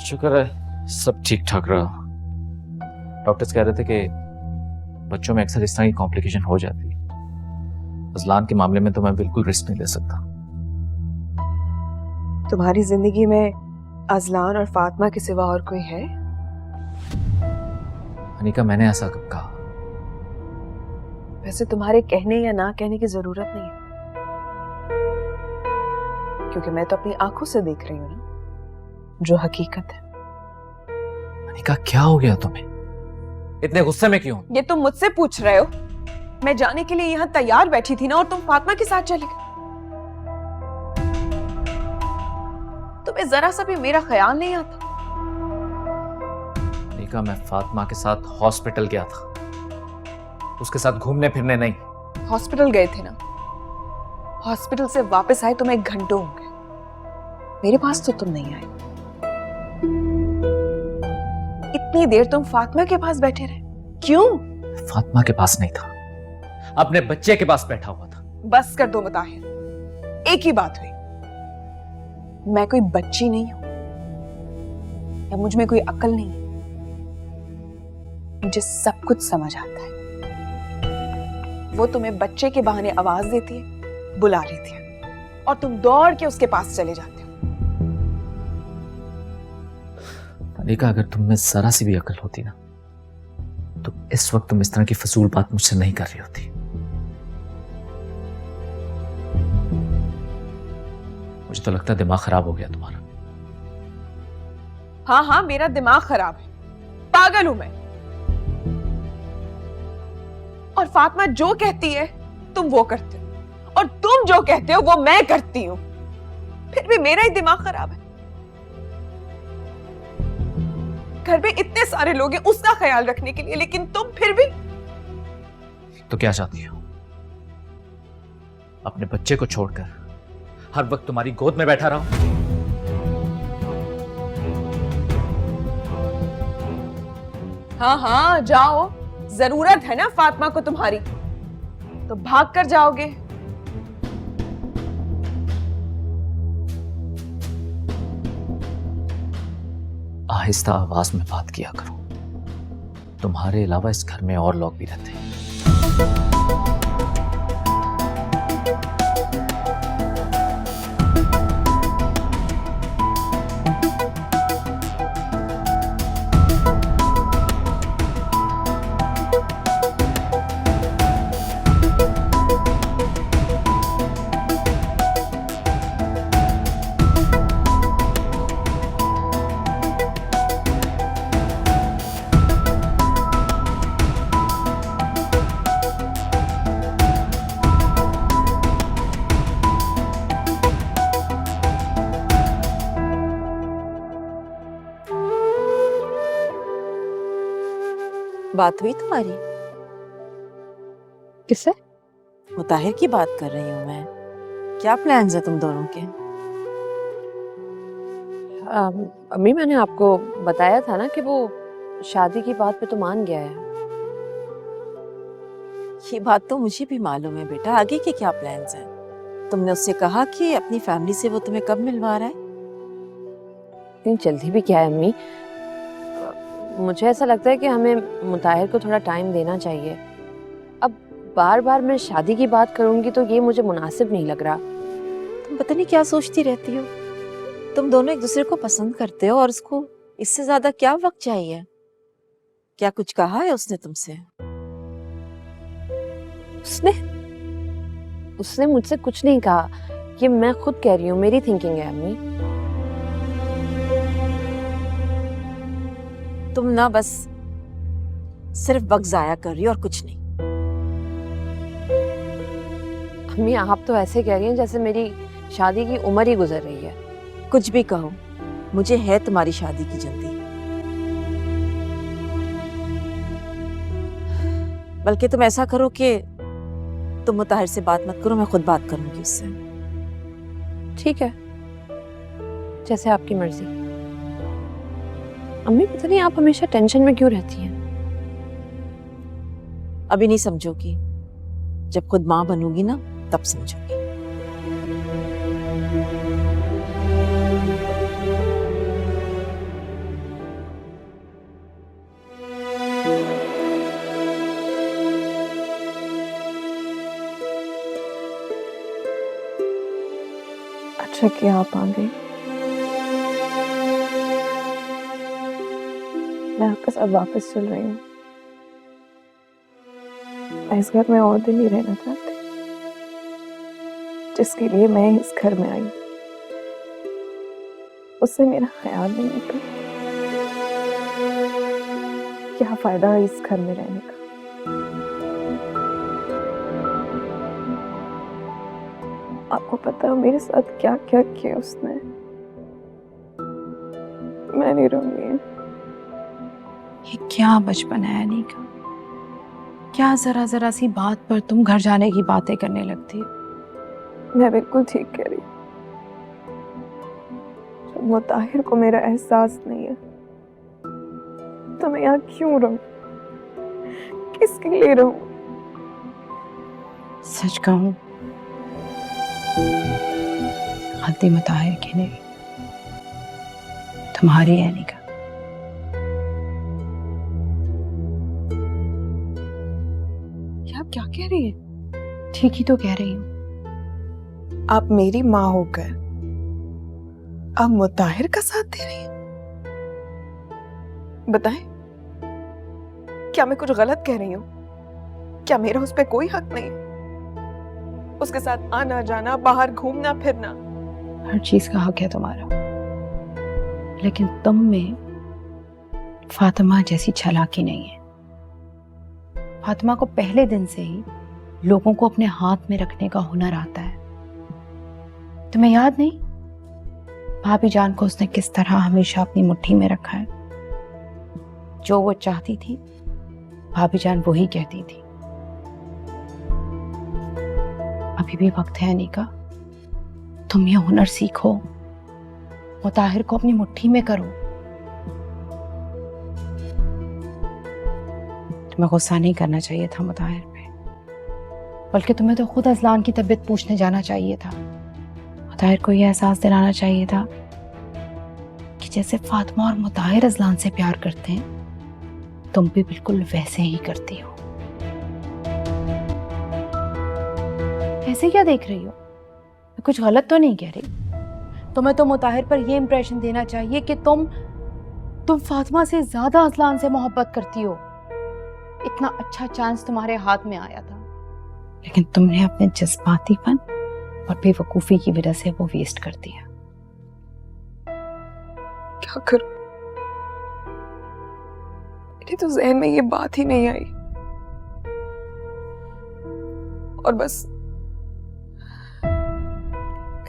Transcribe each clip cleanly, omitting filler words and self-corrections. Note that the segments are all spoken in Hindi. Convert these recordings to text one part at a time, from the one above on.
शुक्र है सब ठीक ठाक रहा। डॉक्टर्स कह रहे थे कि बच्चों में अक्सर इस तरह की कॉम्प्लिकेशन हो जाती है। अजलान के मामले में तो मैं बिल्कुल रिस्क नहीं ले सकता। तुम्हारी जिंदगी में अजलान और फातिमा के सिवा और कोई है? अनिका, मैंने ऐसा कब कहा? वैसे तुम्हारे कहने या ना कहने की जरूरत नहीं है, क्योंकि मैं तो अपनी आंखों से देख रही हूँ ना जो हकीकत है। अनिका, क्या हो गया तुम्हें? इतने गुस्से में क्यों? ये तुम मुझसे पूछ रहे हो? मैं जाने के लिए यहाँ तैयार बैठी थी ना, और तुम फातिमा के साथ चले गए। तुम्हें जरा सा भी मेरा ख्याल नहीं आता? अनिका, मैं फातिमा के साथ हॉस्पिटल गया था, उसके साथ घूमने फिरने नहीं। हॉस्पिटल गए थे ना? हॉस्पिटल से वापस आए तुम्हें घंटों हो गए, मेरे पास तो तुम नहीं आए। इतनी देर तुम फातिमा के पास बैठे रहे, क्यों? फातिमा के पास नहीं था, अपने बच्चे के पास बैठा हुआ था। बस कर दो मुताहिर, एक ही बात हुई। मैं कोई बच्ची नहीं हूं, या मुझ में कोई अक्ल नहीं है। मुझे सब कुछ समझ आता है। वो तुम्हें बच्चे के बहाने आवाज देती है, बुला रही थी, और तुम दौड़ के उसके पास चले जाते हो। अनिका, अगर तुम में जरा सी भी अकल होती ना, तो इस वक्त तुम इस तरह की फजूल बात मुझसे नहीं कर रही होती। मुझे तो लगता है दिमाग खराब हो गया तुम्हारा। हाँ हाँ, मेरा दिमाग खराब है, पागल हूं मैं। और फातिमा जो कहती है तुम वो करते हो, और तुम जो कहते हो वो मैं करती हूं। फिर भी मेरा ही दिमाग खराब है। घर में इतने सारे लोग हैं उसका ख्याल रखने के लिए, लेकिन तुम फिर भी। तो क्या चाहती हो? अपने बच्चे को छोड़कर हर वक्त तुम्हारी गोद में बैठा रहो? हाँ हाँ, जाओ। जरूरत है ना फातिमा को तुम्हारी, तो भाग कर जाओगे। आहिस्ता आवाज में बात किया करो। तुम्हारे अलावा इस घर में और लोग भी रहते हैं। बात हुई तुम्हारी? किससे? मुताहिर की बात कर रही हूँ मैं। क्या प्लान्स है तुम दोनों के? अम्मी, मैंने आपको बताया था ना कि वो शादी की बात पे तो मान गया है। ये बात तो मुझे भी मालूम है बेटा। आगे के क्या प्लान्स हैं? तुमने उससे कहा कि अपनी फैमिली से वो तुम्हें कब मिलवा रहा है? इतनी जल्दी भी क्या है अम्मी? मुझे ऐसा लगता है कि हमें मुताहिर को थोड़ा टाइम देना चाहिए। अब बार बार मैं शादी की बात करूंगी तो ये मुझे मुनासिब नहीं लग रहा। तुम पता नहीं क्या सोचती रहती हो। तुम दोनों एक दूसरे को पसंद करते हो, और उसको इससे ज्यादा क्या वक्त चाहिए? क्या कुछ कहा है उसने तुमसे? उसने मुझसे कुछ नहीं कहा। ये मैं खुद कह रही हूँ, मेरी थिंकिंग है अम्मी। तुम ना बस सिर्फ वक्त जाया कर रही हो और कुछ नहीं। अम्मी, आप तो ऐसे कह रही हैं जैसे मेरी शादी की उम्र ही गुजर रही है। कुछ भी कहो, मुझे है तुम्हारी शादी की जल्दी। बल्कि तुम ऐसा करो कि तुम मुताहिर से बात मत करो, मैं खुद बात करूंगी उससे। ठीक है, जैसे आपकी मर्जी। अम्मी, पता नहीं आप हमेशा टेंशन में क्यों रहती हैं? अभी नहीं समझोगी, जब खुद माँ बनूंगी ना तब समझोगी। अच्छा किया आप आ गई। मैं आपके साथ वापस चल रही हूँ। मैं इस घर में और दिन नहीं रहना चाहती, जिसके लिए मैं इस घर में आई उससे मेरा ख्याल नहीं निकला। क्या फायदा है इस घर में रहने का? आपको पता है मेरे साथ क्या क्या किया उसने? मैं नहीं रहूंगी। ये क्या बचपन है एनी का? क्या जरा जरा सी बात पर तुम घर जाने की बातें करने लगती हो? मैं बिल्कुल ठीक कह रही हूँ। जब मुताहिर को मेरा एहसास नहीं है तो मैं यहाँ क्यों रहूं? किसके लिए रहूं? सच कहूं, गलती मुताहिर की नहीं, तुम्हारी है एनी का। ये आप क्या कह रही है? ठीक ही तो कह रही हूँ। आप मेरी माँ होकर आप मुताहिर का साथ दे रही हैं? बताएं, क्या मैं कुछ गलत कह रही हूँ? क्या मेरा उस पर कोई हक नहीं? उसके साथ आना जाना, बाहर घूमना फिरना, हर चीज का हक है तुम्हारा, लेकिन तुम में फातिमा जैसी चालाकी नहीं है। फातिमा को पहले दिन से ही लोगों को अपने हाथ में रखने का हुनर आता है। तुम्हें याद नहीं भाभी जान को उसने किस तरह हमेशा अपनी मुट्ठी में रखा है? जो वो चाहती थी भाभी जान वही कहती थी। अभी भी वक्त है अनीका, तुम ये हुनर सीखो, मुताहिर को अपनी मुट्ठी में करो। तुम्हें गुस्सा नहीं करना चाहिए था मुताहिर पे, बल्कि तुम्हें तो खुद अजलान की तबीयत पूछने जाना चाहिए था। मुताहिर को यह एहसास दिलाना चाहिए था कि जैसे फातिमा और मुताहिर अजलान से प्यार करते हैं, तुम भी बिल्कुल वैसे ही करती हो। ऐसे क्या देख रही हो? मैं कुछ गलत तो नहीं कह रही। तुम्हें तो मुताहिर पर यह इंप्रेशन देना चाहिए कि तुम फातिमा से ज्यादा अजलान से मोहब्बत करती हो। इतना अच्छा चांस तुम्हारे हाथ में आया था, लेकिन तुमने अपने जज्बातीपन और बेवकूफी की वजह से वो वेस्ट कर दिया। क्या करूं? मेरे तो जहन में ये बात ही नहीं आई, और बस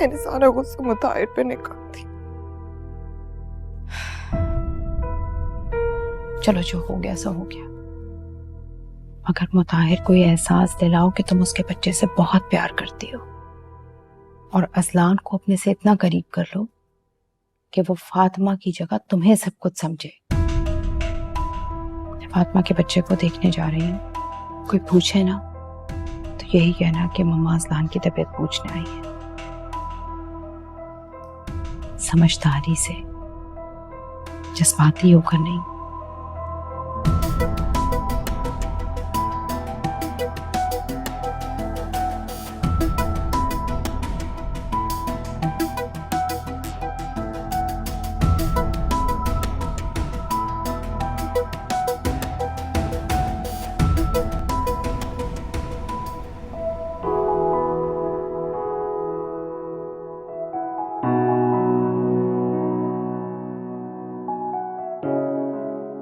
मैंने सारा गुस्सा मुताहिर पे निकाल दिया। चलो जो हो गया सो हो गया, मगर मुताहिर को ये एहसास दिलाओ कि तुम उसके बच्चे से बहुत प्यार करती हो, और अजलान को अपने से इतना करीब कर लो कि वो फातिमा की जगह तुम्हें सब कुछ समझे। फातिमा के बच्चे को देखने जा रही हूँ, कोई पूछे ना तो यही कहना कि मम्मा अजलान की तबीयत पूछने आई है। समझदारी से, जज्बाती होकर नहीं।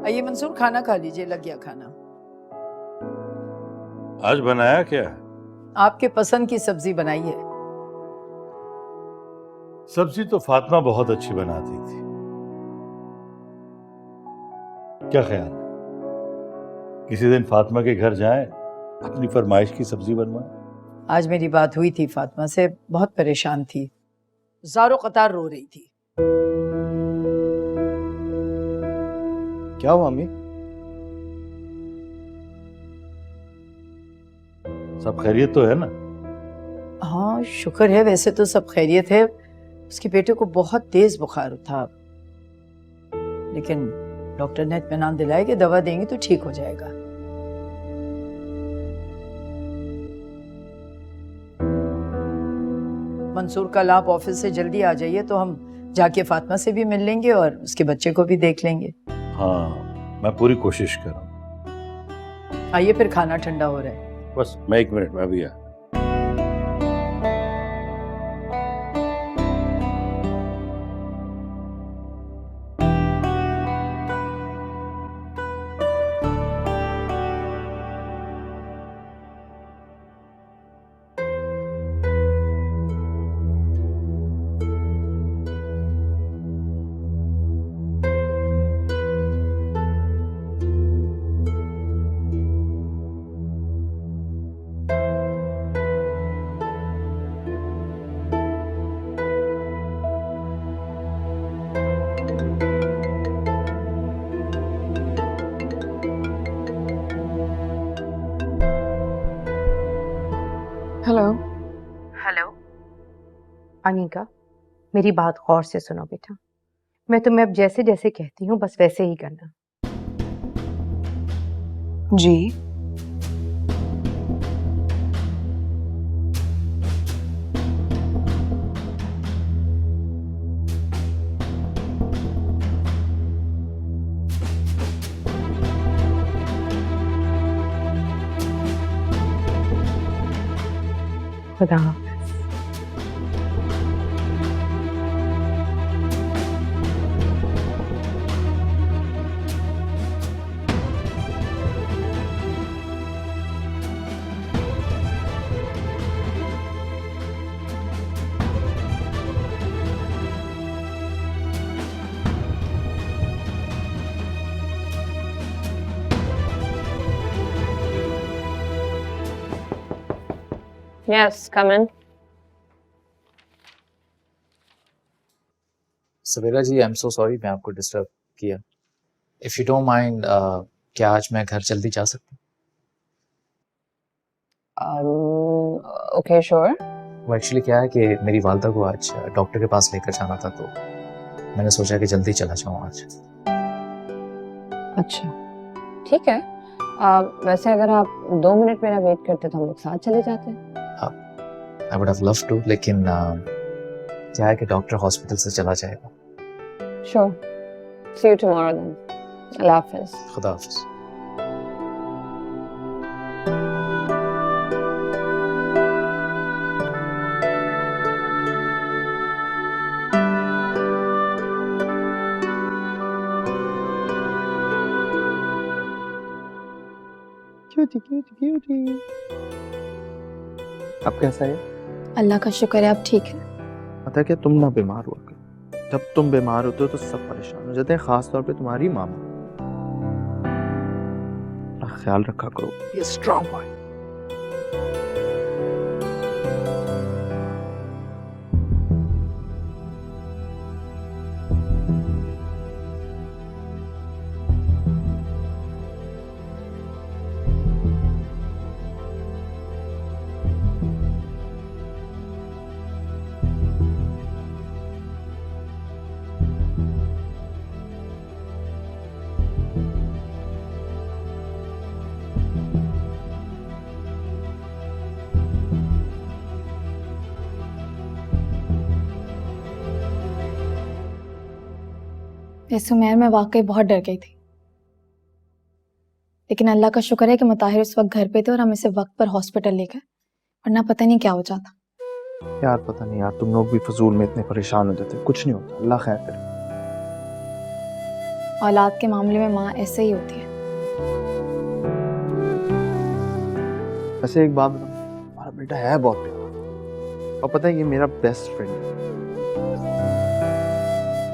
आइए मंसूर, खाना खा लीजिए, लग गया खाना। आज बनाया क्या? आपके पसंद की सब्जी बनाई है। सब्जी तो फातिमा बहुत अच्छी बनाती थी। क्या ख्याल, किसी दिन फातिमा के घर जाएं, अपनी फरमाइश की सब्जी बनवाएं? आज मेरी बात हुई थी फातिमा से, बहुत परेशान थी, ज़ारो कतार रो रही थी। क्या हुआ अम्मी? सब खैरियत तो है ना? हाँ शुक्र है, वैसे तो सब खैरियत है। उसके बेटे को बहुत तेज बुखार था, लेकिन डॉक्टर ने इत्मीनान दिलाया कि दवा देंगे तो ठीक हो जाएगा। मंसूर कल आप ऑफिस से जल्दी आ जाइए तो हम जाके फातिमा से भी मिल लेंगे और उसके बच्चे को भी देख लेंगे। हाँ, मैं पूरी कोशिश कर रहा हूँ। आइए, फिर खाना ठंडा हो रहा है। बस मैं 1 मिनट में अभी आ। हेलो। हेलो अनिका, मेरी बात गौर से सुनो बेटा। मैं तुम्हें अब जैसे जैसे कहती हूँ बस वैसे ही करना। जी। खुदा। Yes, come in. Savera ji, I am so sorry मैं आपको डिस्टर्ब किया। इफ़ यू डोंट माइंड, क्या आज मैं घर जल्दी जा सकता हूँ? Okay, sure. वो एक्चुअली क्या है कि मेरी वालदा को आज डॉक्टर के पास लेकर जाना था, तो मैंने सोचा कि जल्दी चला जाऊँ आज। अच्छा, ठीक है। वैसे अगर आप 2 मिनट मेरा वेट करते तो हम लोग साथ चले जाते। I would have love to, लेकिन क्या है कि डॉक्टर हॉस्पिटल से चला जाएगा। Sure. See you tomorrow then. अल्लाह हाफिज। खुदा हाफिज। Cutie cutie cutie. अब कैसा है? अल्लाह का शुक्र है, आप ठीक है। पता है क्या, तुम ना बीमार हुआ करो। जब तुम बीमार होते हो तो सब परेशान हो जाते हैं, खास तौर पे तुम्हारी मामा। अपना ख्याल रखा करो, बी स्ट्रांग बॉय। इस उमेर में वाकई बहुत डर गई थी, लेकिन अल्लाह का शुक्र है कि मुताहिर उस वक्त घर पे थे और हम इसे वक्त पर हॉस्पिटल ले गए, वरना पता नहीं क्या हो जाता। यार पता नहीं यार, तुम लोग भी फजूल में इतने परेशान हो जाते। कुछ नहीं होता, अल्लाह खैर करे। औलाद के मामले में माँ ऐसे ही होती है। वैसे एक बात बताऊं, हमारा बेटा है बहुत प्यारा, और पता है ये मेरा बेस्ट फ्रेंड है।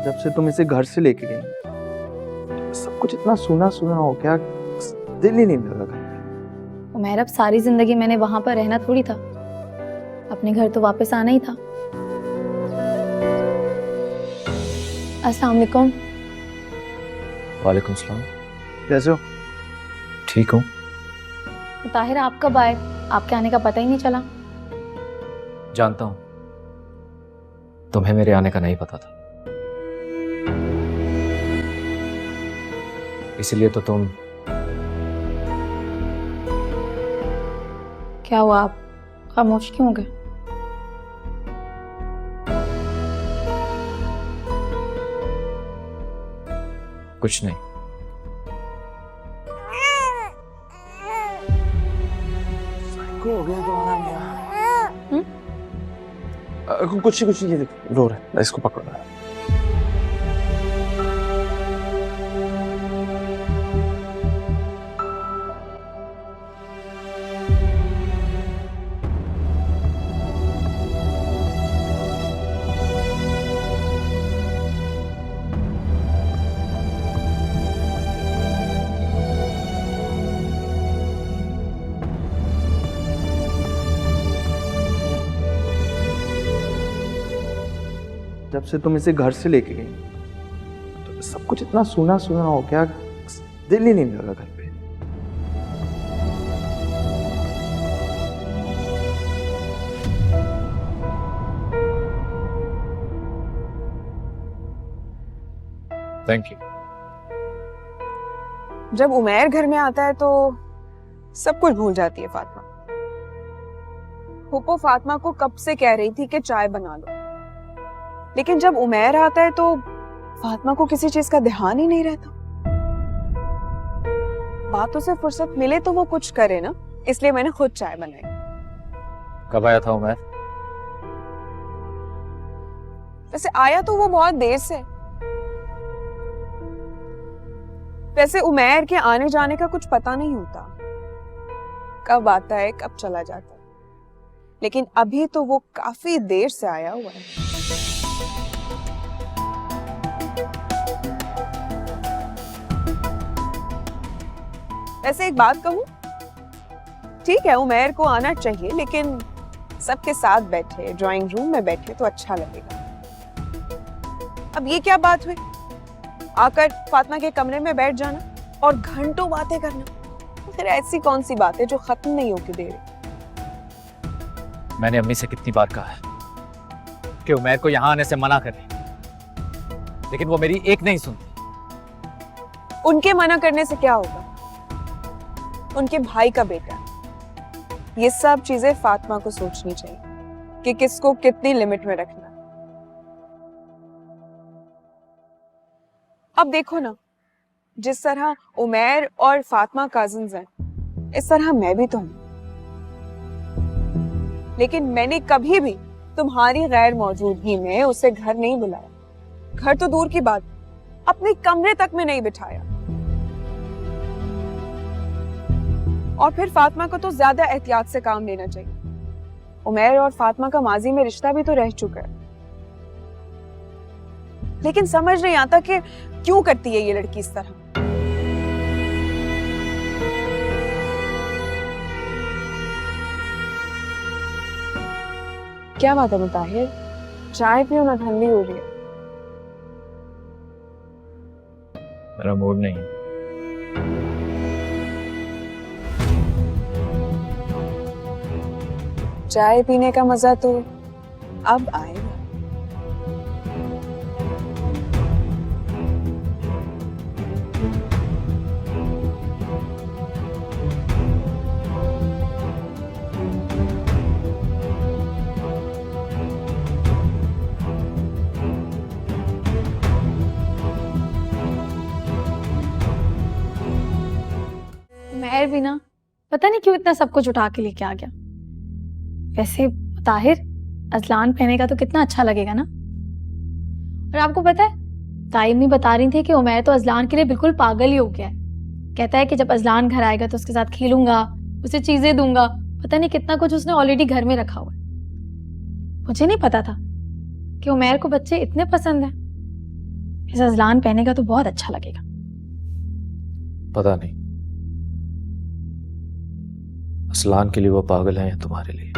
जब से तुम इसे घर से लेके गई सब कुछ इतना सूना सूना हो गया, दिल ही नहीं लगा घर पे। उमैर, अब सारी जिंदगी मैंने वहां पर रहना थोड़ी था, अपने घर तो वापस आना ही था। अस्सलाम वालेकुम। वालेकुम सलाम। कैसे हो? ठीक हूँ। मुताहिर, आप कब आए? आपके आने का पता ही नहीं चला। जानता हूँ, तुम्हें मेरे आने का नहीं पता था, इसीलिए तो तुम। क्या हुआ, आप खामोश क्यों हो गए? कुछ नहीं। को हो गया तुम्हारा क्या? कुछ नहीं, ये देखो रो रहा है, इसको पकड़ो। जब से तुम इसे घर से लेके गई तो सब कुछ इतना सूना सूना हो गया, दिल ही नहीं लगा घर पे। Thank you. जब उमैर घर में आता है तो सब कुछ भूल जाती है फातिमा। फूफो फातिमा को कब से कह रही थी कि चाय बना लो, लेकिन जब उमैर आता है तो फातिमा को किसी चीज का ध्यान ही नहीं रहता। बातों से फुर्सत मिले तो वो कुछ करे ना, इसलिए मैंने खुद चाय बनाई। कब आया था उमैर? वैसे आया तो वो बहुत देर से। वैसे उमैर के आने जाने का कुछ पता नहीं होता, कब आता है कब चला जाता है, लेकिन अभी तो वो काफी देर से आया हुआ है। वैसे एक बात कहूं, ठीक है उमैर को आना चाहिए, लेकिन सबके साथ बैठे ड्राइंग रूम में बैठे तो अच्छा लगेगा। अब ये क्या बात हुई, आकर फातिमा के कमरे में बैठ जाना और घंटों बातें करना? फिर ऐसी कौन सी बात है जो खत्म नहीं होके दे रही? मैंने अम्मी से कितनी बार कहा है कि उमैर को यहां आने से मना करें, लेकिन वो मेरी एक नहीं सुनती। उनके मना करने से क्या होगा, उनके भाई का बेटा। ये सब चीजें फातिमा को सोचनी चाहिए कि किसको कितनी लिमिट में रखना। अब देखो ना, जिस तरह उमैर और फातिमा कजिन्स हैं, इस तरह मैं भी तो हूं, लेकिन मैंने कभी भी तुम्हारी गैर मौजूदगी में उसे घर नहीं बुलाया। घर तो दूर की बात, अपने कमरे तक में नहीं बिठाया। और फिर फातिमा को तो ज्यादा एहतियात से काम लेना चाहिए। उमैर और फातिमा का माजी में रिश्ता भी तो रह चुका है, लेकिन समझ नहीं आता कि क्यों करती है ये लड़की इस तरह। क्या बात है मुताहिर, चाय पियो ना, ठंडी हो रही है। मेरा मूड नहीं है। चाय पीने का मजा तो अब आएगा। महर भी ना पता नहीं क्यों इतना सब कुछ उठा के लेके आ गया। वैसे ताहिर, अजलान पहनेगा तो कितना अच्छा लगेगा ना। और आपको पता है, ताई अम्मी बता रही थी कि उमैर तो अजलान के लिए बिल्कुल पागल ही हो गया है। कहता है कि जब अजलान घर आएगा तो उसके साथ खेलूंगा, उसे चीजें दूंगा, पता नहीं कितना कुछ उसने ऑलरेडी घर में रखा हुआ है। मुझे नहीं पता था कि उमैर को बच्चे इतने पसंद हैं। इस अजलान पहनेगा तो बहुत अच्छा लगेगा। पता नहीं असलान के लिए वो पागल है या तुम्हारे लिए।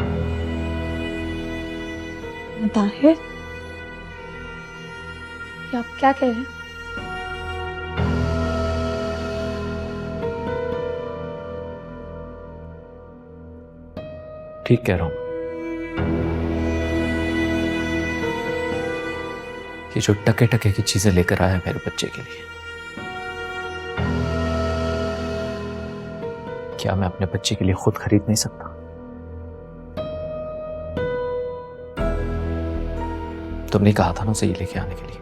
ताहिर, ये आप क्या कह रहे हैं? ठीक कह रहा हूं। ये जो टके टके की चीजें लेकर आया है मेरे बच्चे के लिए, क्या मैं अपने बच्चे के लिए खुद खरीद नहीं सकता? तुमने कहा था ना उसे ये लेके आने के लिए।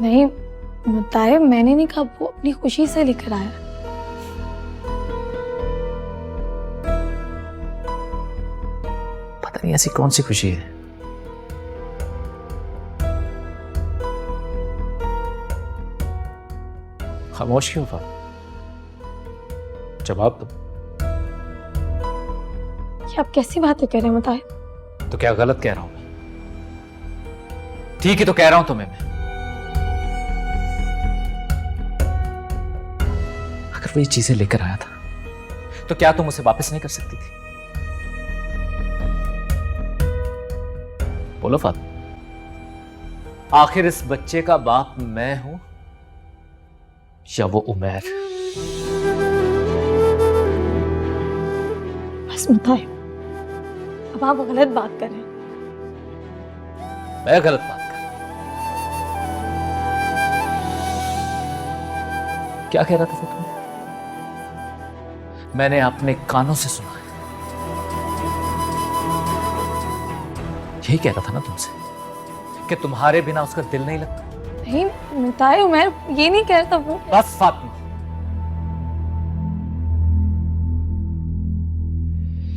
नहीं, मुताहिर मैंने नहीं कहा, वो अपनी खुशी से लेकर आया। पता नहीं ऐसी कौन सी खुशी है। खामोश क्यों फात? जवाब दो। ये आप कैसी बातें कर रहे हैं मुताहिर? तो क्या गलत कह रहा हूं मैं? ठीक ही तो कह रहा हूं तुम्हें मैं। अगर वो ये चीजें लेकर आया था तो क्या तुम उसे वापस नहीं कर सकती थी? बोलो फातिमा, आखिर इस बच्चे का बाप मैं हूं या वो उमैर? बस मुताहिर, अब आप गलत बात कर रहे हैं। मैं गलत बात कर? क्या कह रहा था फातिमा? मैंने अपने कानों से सुना है। यही कह रहा था ना तुमसे कि तुम्हारे बिना उसका दिल नहीं लगता। नहीं मुताहिर, मैं ये नहीं कह रहा था। वो बस फातिमा,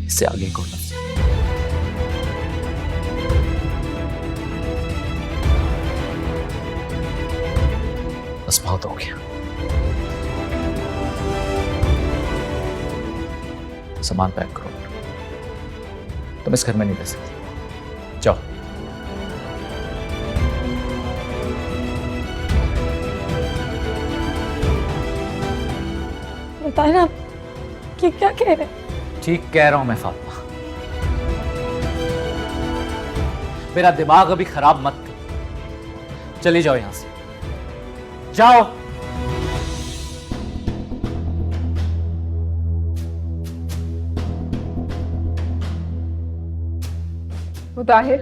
इससे आगे को लफ्ज़ बस बहुत हो गया। सामान पैक करो, तुम इस घर में नहीं रह सकती। जाओ। मुताहिर, आप ये क्या कह रहे हैं? ठीक कह रहा हूं मैं फातिमा। मेरा दिमाग अभी खराब मत कर। चली जाओ यहां से, जाओ। मुताहिर,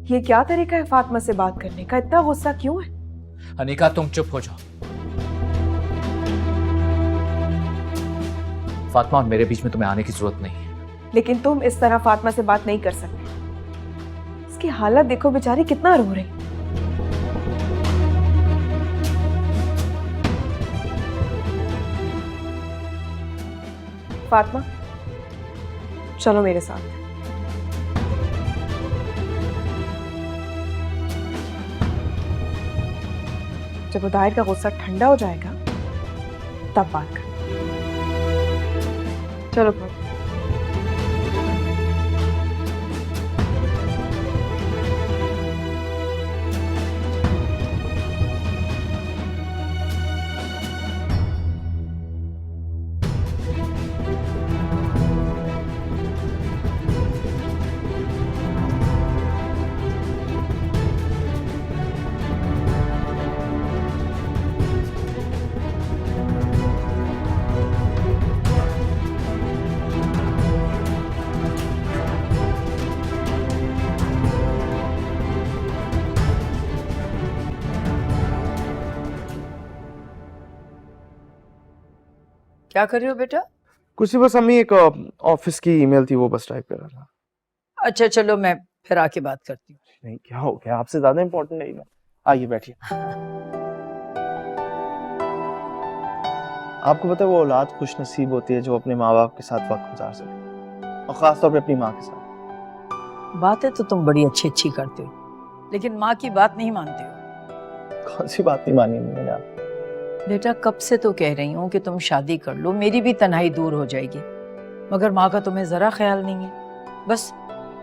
ये क्या तरीका है फातिमा से बात करने का? इतना गुस्सा क्यों है? अनिका तुम चुप हो जाओ। फातिमा और मेरे बीच में तुम्हें आने की जरूरत नहीं है। लेकिन तुम इस तरह फातिमा से बात नहीं कर सकते। इसकी हालत देखो, बेचारी कितना रो रही। फातिमा, चलो मेरे साथ। जब मुताहिर का गुस्सा ठंडा हो जाएगा तब बात कर। चलो फातिमा। क्या कर रहे हो बेटा? कुछ ही बस अम्मी, एक ऑफिस की ईमेल थी वो बस टाइप कर रहा था। अच्छा चलो, मैं फिर आके बात करती हूँ। नहीं, क्या हो गया? आपसे ज्यादा इम्पोर्टेंट नहीं है। आइए बैठिए। आपको पता है वो औलाद खुश नसीब होती है जो अपने माँ बाप के साथ वक्त गुजार सके, और खासतौर पे अपनी माँ के साथ। बातें तो तुम बड़ी अच्छी अच्छी करते हो, लेकिन माँ की बात नहीं मानते हो। कौन सी बात नहीं मानी मैंने आप? बेटा कब से तो कह रही हूँ कि तुम शादी कर लो, मेरी भी तन्हाई दूर हो जाएगी, मगर माँ का तुम्हें जरा ख्याल नहीं है। बस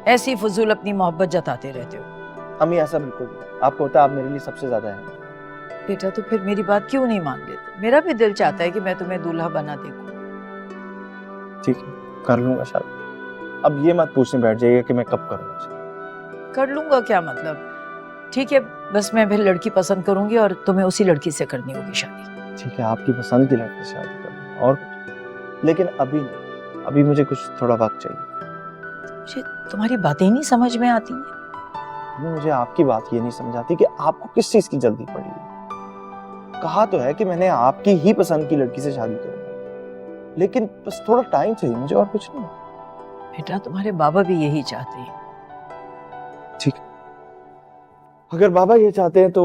ऐसी फजूल अपनी मोहब्बत जताते रहते हो। अम्मी ऐसा बिल्कुल नहीं, आपको पता है आप मेरे लिए सबसे ज्यादा हैं। बेटा तो फिर मेरी बात क्यों नहीं मान लेते? मेरा भी दिल चाहता है कि मैं तुम्हें दूल्हा बना देखूं। ठीक है, कर लूंगा शादी। अब ये मत पूछने बैठ जाइएगा कि मैं कब करूंगा। कर लूंगा क्या मतलब? ठीक है, बस मैं फिर लड़की पसंद करूंगी और तुम्हें उसी लड़की से करनी होगी शादी। ठीक है, आपकी पसंद की लड़की से शादी करूंगा और कुछ, लेकिन अभी नहीं। अभी मुझे कुछ थोड़ा वक्त चाहिए। मुझे तुम्हारी बातें ही नहीं समझ में आती हैं। मुझे आपकी बात ये नहीं समझ आती कि आपको किस चीज की जल्दी पड़ी है। कहा तो है कि मैंने आपकी ही पसंद की लड़की से शादी करूंगा, लेकिन बस थोड़ा टाइम चाहिए मुझे, और कुछ नहीं। बेटा तुम्हारे बाबा भी यही चाहते हैं। ठीक, अगर बाबा ये चाहते हैं तो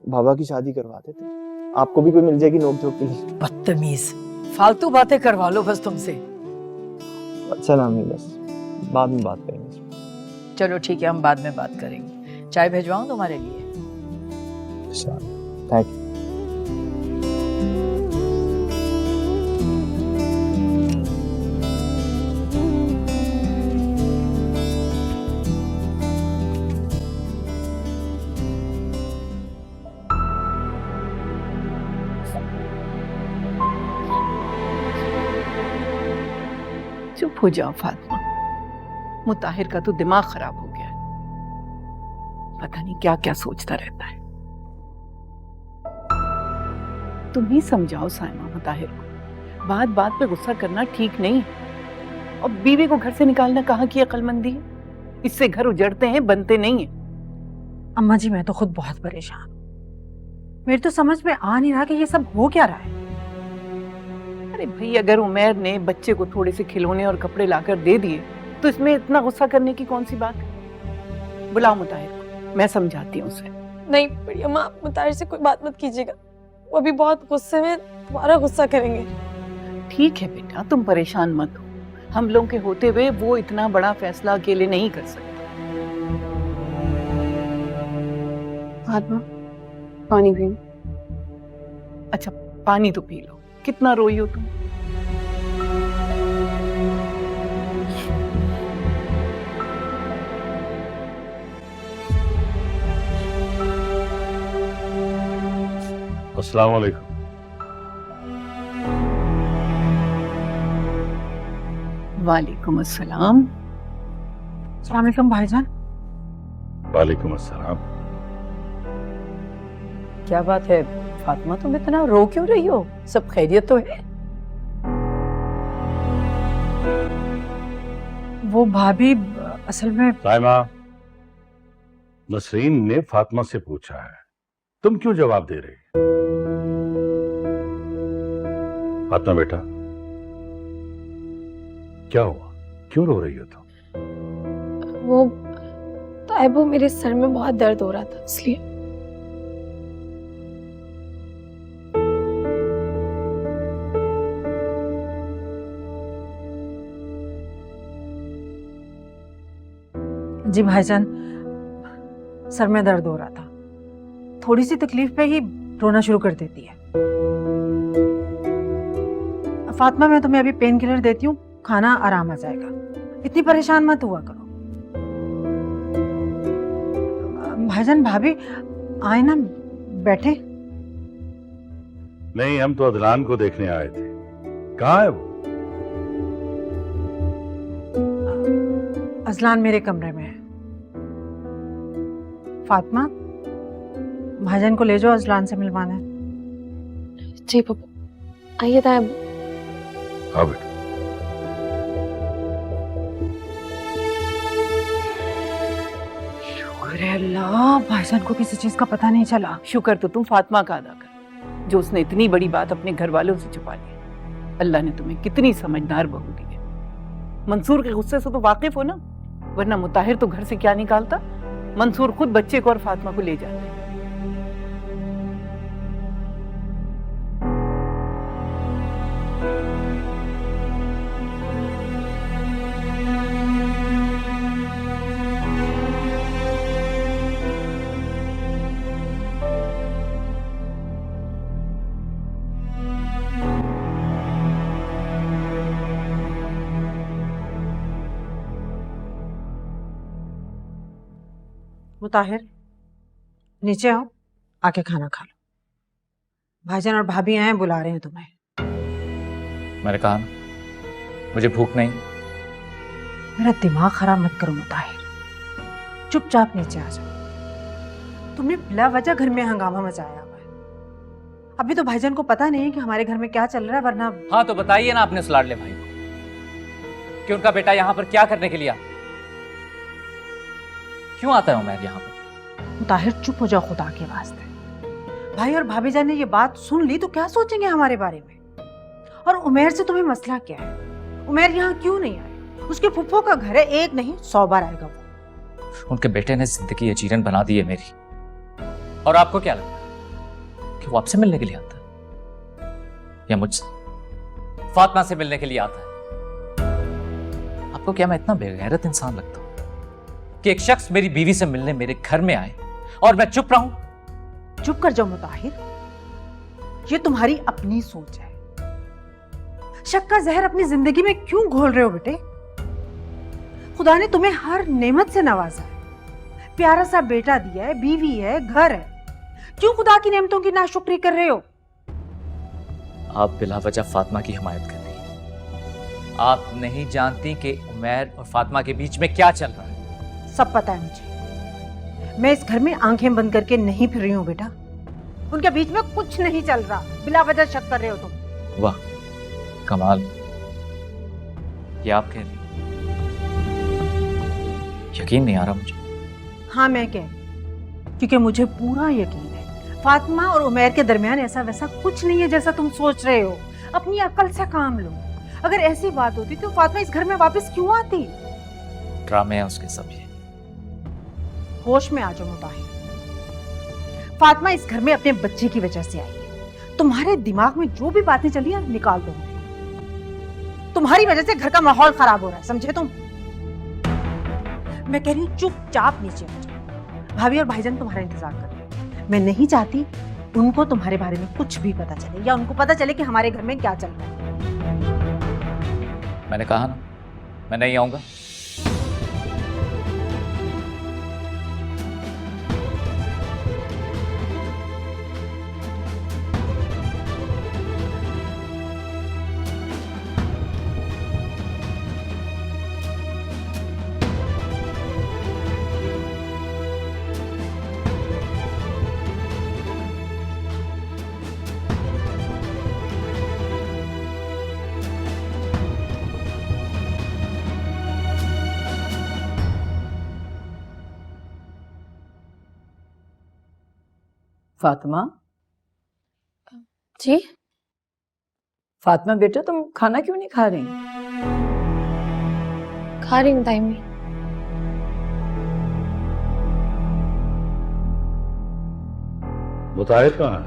बाबा की शादी करवा देते हैं। आपको भी कोई मिल जाएगी नोक झोंक के लिए। बदतमीज, फालतू बातें करवा लो बस तुमसे। अच्छा ना अम्मी, बस बाद में बात करेंगे। चलो ठीक है, हम बाद में बात करेंगे। चाय भिजवाऊं तुम्हारे लिए? Thank you. चुप हो जाओ फातिमा, मुताहिर का तो दिमाग खराब हो गया है। पता नहीं क्या क्या सोचता रहता है। तुम ही समझाओ साइमा मुताहिर को, बात बात पे गुस्सा करना ठीक नहीं। और बीवी को घर से निकालना कहाँ की अक्लमंदी है? इससे घर उजड़ते हैं, बनते नहीं है। अम्मा जी मैं तो खुद बहुत परेशान हूँ। मेरे तो समझ में आ नहीं रहा कि ये सब हो क्या रहा है। अरे भाई, अगर उमैर ने बच्चे को थोड़े से खिलौने और कपड़े लाकर दे दिए तो इसमें इतना गुस्सा करने की कौन सी बात है? बुलाओ मुताहिर को, मैं समझाती हूँ उसे। नहीं बड़ी अम्मा, आप मुताहिर से कोई बात मत कीजिएगा, वो अभी बहुत गुस्से में, तुम्हारा गुस्सा करेंगे। ठीक है बेटा, तुम परेशान मत हो। हम लोगों के होते हुए वो इतना बड़ा फैसला अकेले नहीं कर सकता। फातिमा, पानी पी। अच्छा, पानी तो पी लो। कितना रोई हो तुम? अस्सलाम वालेकुम। वालेकुम अस्सलाम। अस्सलाम वालेकुम भाईजान। वालेकुम अस्सलाम। क्या बात है फातिमा, तुम इतना रो क्यों रही हो? सब खैरियत तो है? वो भाभी असल में साइमा, नसरीन ने फातिमा से पूछा है, तुम क्यों जवाब दे रही? फातिमा बेटा, क्या हुआ? क्यों रो रही हो तुम? वो ताइबो, मेरे सर में बहुत दर्द हो रहा था इसलिए। जी भाईजान, सर में दर्द हो रहा था, थोड़ी सी तकलीफ पे ही रोना शुरू कर देती है। फातिमा मैं तुम्हें अभी पेन किलर देती हूँ, खाना आराम आ जाएगा, इतनी परेशान मत हुआ करो। भाईजान भाभी आए ना, बैठे। नहीं, हम तो अदलान को देखने आए थे। कहाँ है वो? अजलान मेरे कमरे में है। फातिमा, भाईजान को ले जाओ, अजलान से मिलवाना है। जी पापा, आइए ताइबो। हाँ बेटा। शुक्र है अल्लाह, भाईजान को किसी चीज का पता नहीं चला। शुक्र तो तुम फातिमा का अदा कर, जो उसने इतनी बड़ी बात अपने घर वालों से छुपा ली। अल्लाह ने तुम्हें कितनी समझदार बहू दी है। मंसूर के गुस्से से तो वाकिफ हो ना, वरना मुताहिर तो घर से क्या निकालता। मंसूर खुद बच्चे को और फातिमा को ले जाते। मुताहिर, नीचे आओ, आके खाना खा लो। भाईजान और भाभी आए, बुला रहे हैं तुम्हें। मैंने कहा ना, मुझे भूख नहीं। मेरा दिमाग खराब मत करो मुताहिर, चुपचाप नीचे आ जाओ। तुमने बिला वजह घर में हंगामा मचाया हुआ है। अभी तो भाईजान को पता नहीं है कि हमारे घर में क्या चल रहा है, वरना। हाँ तो बताइए ना अपने उस लाडले भाई को कि उनका बेटा यहाँ पर क्या करने के लिए आता? क्यों आता है उमैर यहाँ पर? मुताहिर चुप हो जाओ खुदा के वास्ते। भाई और भाभी जान ने ये बात सुन ली तो क्या सोचेंगे हमारे बारे में? और उमैर से तुम्हें मसला क्या है? उमैर यहाँ क्यों नहीं आए? उसके फुफ्फो का घर है, एक नहीं 100 बार आएगा वो। उनके बेटे ने जिंदगी अजीरन बना दी है मेरी। और आपको क्या लगता है कि वो आपसे मिलने के लिए आता है या मुझसे, फातिमा से मिलने के लिए आता है? आपको क्या मैं इतना बेगैरत इंसान लगता हूं कि एक शख्स मेरी बीवी से मिलने मेरे घर में आए और मैं चुप रहूं? चुप कर जाओ मुताहिर, ये तुम्हारी अपनी सोच है। शक का जहर अपनी जिंदगी में क्यों घोल रहे हो बेटे? खुदा ने तुम्हें हर नेमत से नवाजा है, प्यारा सा बेटा दिया है, बीवी है, घर है, क्यों खुदा की नेमतों की नाशुक्री कर रहे हो? आप बिला वजह फातिमा की हिमायत कर रही हैं। आप नहीं जानती कि उमैर और फातिमा के बीच में क्या चल रहा है। सब पता है मुझे, मैं इस घर में आंखें बंद करके नहीं फिर रही हूँ बेटा। उनके बीच में कुछ नहीं चल रहा, बिला वजह शक कर रहे हो तुम। वाह कमाल, ये आप कह रही हैं? यकीन नहीं आ रहा मुझे। हाँ मैं कह रही हूं, क्योंकि मुझे पूरा यकीन है फातिमा और उमैर के दरमियान ऐसा वैसा कुछ नहीं है जैसा तुम सोच रहे हो। अपनी अक्ल से काम लो। अगर ऐसी बात होती तो फातिमा इस घर में वापस क्यों आती? ड्रामे हैं उसके सब ये। होश में आ जाओ मुताहिर, फातिमा इस घर में अपने बच्चे की वजह से आई है। तुम्हारे दिमाग में जो भी बातें चली है निकाल दो। तुम्हारी वजह से घर का माहौल खराब हो रहा है, समझे तुम? मैं कह रही हूँ चुपचाप नीचे आ जाओ। भाभी और भाईजान तुम्हारा इंतजार कर रहे हैं। मैं नहीं चाहती उनको तुम्हारे बारे में कुछ भी पता चले या उनको पता चले कि हमारे घर में क्या चल रहा है। मैंने कहा ना मैं नहीं आऊंगा। फातिमा, जी फातिमा बेटा तुम खाना क्यों नहीं खा रही? खा रही हूँ ताईमी। मुताहिर कहाँ है?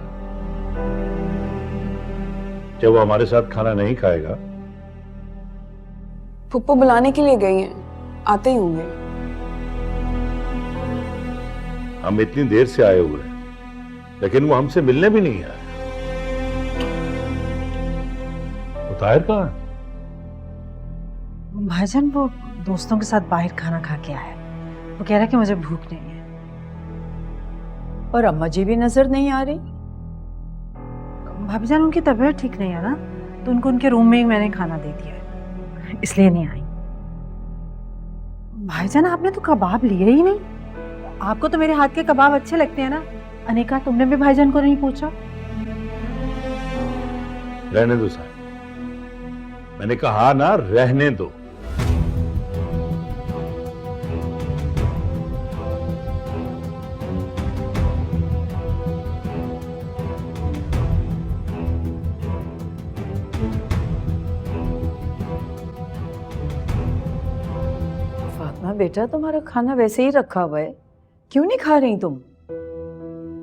क्या वो हमारे साथ खाना नहीं खाएगा? फुप्पो बुलाने के लिए गई हैं, आते ही होंगे। हम इतनी देर से आए हुए हैं लेकिन वो हमसे मिलने भी नहीं आया। मुताहिर कहाँ है? भाईजान वो दोस्तों के साथ बाहर खाना खा के आया। वो कह रहा है कि मुझे भूख नहीं है। और अम्मा जी भी नजर नहीं आ रही। भाभी जान उनकी तबीयत ठीक नहीं है ना, तो उनको उनके रूम में ही मैंने खाना दे दिया है, इसलिए नहीं आई। भाईजान आपने तो कबाब लिए ही नहीं। आपको तो मेरे हाथ के कबाब अच्छे लगते हैं ना। अनिका तुमने भी भाईजान को नहीं पूछा? रहने दो साहब, मैंने कहा ना रहने दो। फातिमा बेटा तुम्हारा खाना वैसे ही रखा हुआ है, क्यों नहीं खा रही तुम?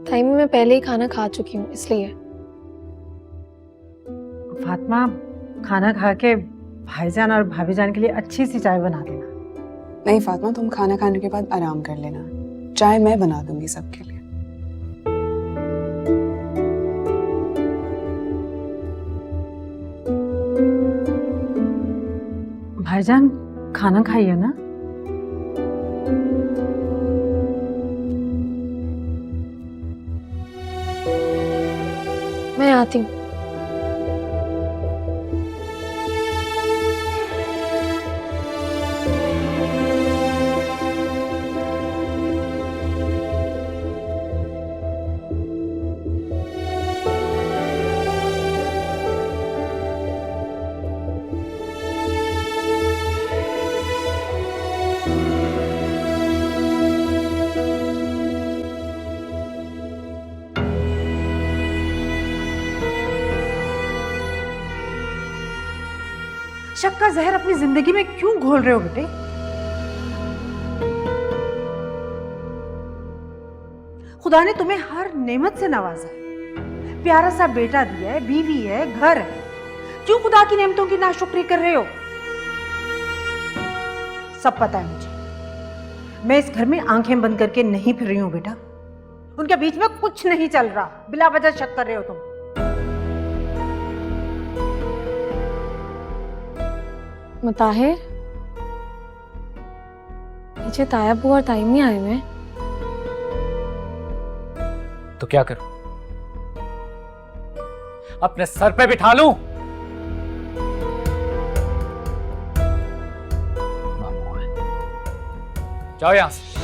ताईमी मैं पहले ही खाना खा चुकी हूँ इसलिए। फातिमा खाना खा के भाईजान और भाभी जान के लिए अच्छी सी चाय बना देना। नहीं फातिमा, तुम खाना खाने के बाद आराम कर लेना, चाय मैं बना दूंगी सबके लिए। भाईजान खाना खाइए ना। मैं आती हूँ। शक का जहर अपनी जिंदगी में क्यों घोल रहे हो बेटे? खुदा ने तुम्हें हर नेमत से नवाजा है, प्यारा सा बेटा दिया है, बीवी है, घर है। क्यों खुदा की नेमतों की नाशुक्री कर रहे हो? सब पता है मुझे। मैं इस घर में आंखें बंद करके नहीं फिर रही हूं बेटा। उनके बीच में कुछ नहीं चल रहा, बिला वजह शक कर रहे हो तुम। मुताहिर, नीचे ताया बुआ और ताई नहीं आए हुए हैं। तो क्या करूं? अपने सर पे बिठा लूं? मामू है, जाओ यहां से।